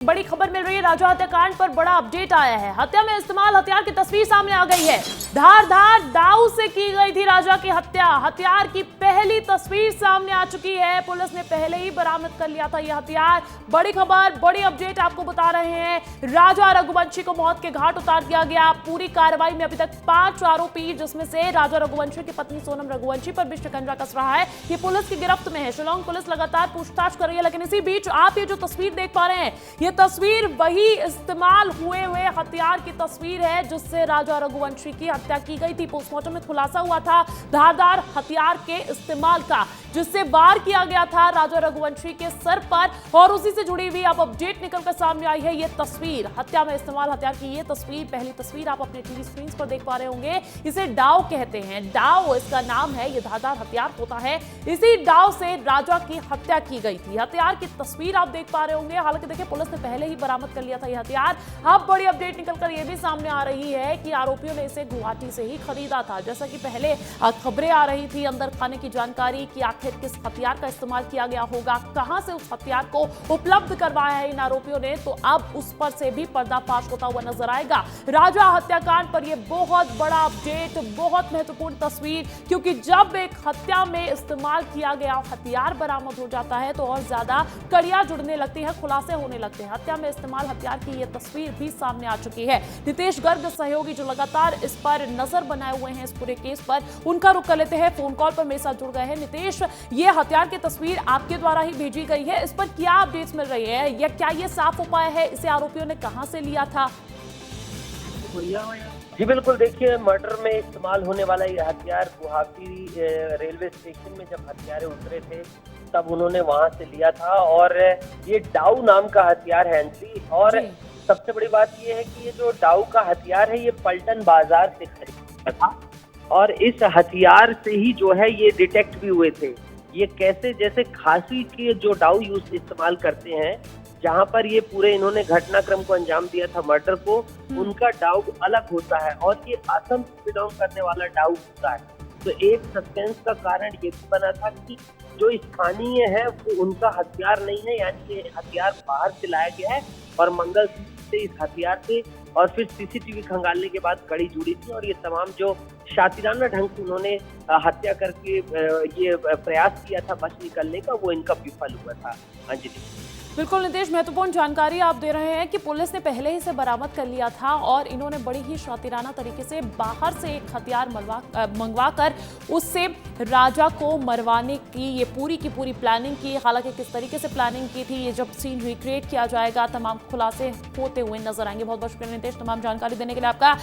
बड़ी खबर मिल रही है। राजा हत्याकांड पर बड़ा अपडेट आया है। हत्या में इस्तेमाल हथियार की तस्वीर सामने आ गई है। धारदार दाव से की गई थी राजा की हत्या। हथियार की पहली तस्वीर सामने आ चुकी है। पुलिस ने पहले ही बरामद कर लिया था यह हथियार। बड़ी खबर, बड़ी अपडेट आपको बता रहे हैं। राजा रघुवंशी को मौत के घाट उतार दिया गया। पूरी कार्रवाई में अभी तक 5 आरोपी, जिसमें से राजा रघुवंशी की पत्नी सोनम रघुवंशी पर भी शिकंजा कस रहा है। ये पुलिस की गिरफ्त में है। शिलांग पुलिस लगातार पूछताछ कर रही है, लेकिन इसी बीच आप ये जो तस्वीर देख पा रहे हैं, ये तस्वीर वही इस्तेमाल हुए हथियार की तस्वीर है जिससे राजा रघुवंशी की हत्या की गई थी। पोस्टमार्टम में खुलासा हुआ था धारदार हथियार के इस्तेमाल का, जिससे वार किया गया था राजा रघुवंशी के सर पर। और उसी से जुड़ी हुई अब अपडेट निकलकर सामने आई है। ये तस्वीर, हत्या में इस्तेमाल हथियार की ये तस्वीर, पहली तस्वीर आप अपने टीवी स्क्रीन पर देख पा रहे होंगे। इसे डाव कहते हैं। डाव इसका नाम है। ये धारदार हथियार होता है। इसी डाव से राजा की हत्या की गई थी। हथियार की तस्वीर आप देख पा रहे होंगे। हालांकि देखिए, पुलिस ने पहले ही बरामद कर लिया था यह हथियार। अब बड़ी अपडेट निकलकर यह भी सामने आ रही है कि आरोपियों ने इसे गुवाहाटी से ही खरीदा था। जैसा कि पहले खबरें आ रही थी अंदर खाने की जानकारी कि आखिर किस हथियार का इस्तेमाल किया गया होगा, कहां से उस हथियार को उपलब्ध करवाया है इन आरोपियों ने, तो अब उस पर से भी पर्दाफाश होता हुआ नजर आएगा। राजा हत्याकांड पर यह बहुत बड़ा अपडेट, बहुत महत्वपूर्ण तस्वीर, क्योंकि जब एक हत्या में इस्तेमाल किया गया हथियार बरामद हो जाता है तो और ज्यादा कड़ियां जुड़ने लगती है, खुलासे होने लगते हैं। हत्या में इस्तेमाल हथियार की यह तस्वीर भी सामने आ चुकी है। नितेश गर्ग सहयोगी जो लगातार इस पर नजर बनाए हुए हैं इस पूरे केस पर, उनका रुख कर लेते हैं। फोन कॉल पर मेरे साथ जुड़ गए हैं नितेश। ये हथियार की तस्वीर आपके द्वारा ही भेजी गई है, इस पर क्या अपडेट्स मिल रही है, या क्या ये साफ उपाय है, इसे आरोपियों ने कहां से लिया था? जी बिल्कुल, देखिए, मर्डर में इस्तेमाल होने वाला ये हथियार गुवाहाटी रेलवे स्टेशन में जब हथियारे उतरे थे तब उन्होंने वहां से लिया था। और ये डाउ नाम का हथियार है अंजलि। और सबसे बड़ी बात ये है कि ये जो डाउ का हथियार है ये पलटन बाजार से खरीदा था। और इस हथियार से ही जो है ये डिटेक्ट भी हुए थे। ये कैसे, जैसे खांसी के जो डाउ यूज इस्तेमाल करते हैं, जहां पर ये पूरे इन्होंने घटनाक्रम को अंजाम दिया था मर्डर को, उनका डाउ अलग होता है और ये असम से बिलोंग करने वाला डाउ होता है। तो एक सस्पेंस का कारण ये भी बना था कि जो स्थानीय है वो उनका हथियार नहीं है, यानी ये हथियार बाहर से लाया गया है। और मंगलसूत्र से इस हथियार से और फिर सीसीटीवी खंगालने के बाद कड़ी जुड़ी थी। और ये तमाम जो शातिराना ढंग से उन्होंने हत्या करके ये प्रयास किया था बच निकलने का, वो इनका विफल हुआ था। अंजलि, बिल्कुल नितेश, महत्वपूर्ण जानकारी आप दे रहे हैं कि पुलिस ने पहले ही से बरामद कर लिया था और इन्होंने बड़ी ही शातिराना तरीके से बाहर से एक हथियार मंगवाकर उससे राजा को मरवाने की ये पूरी की पूरी प्लानिंग की। हालांकि किस तरीके से प्लानिंग की थी, ये जब सीन रिक्रिएट किया जाएगा तमाम खुलासे होते हुए नजर आएंगे। बहुत बहुत शुक्रिया नितेश, तमाम जानकारी देने के लिए आपका।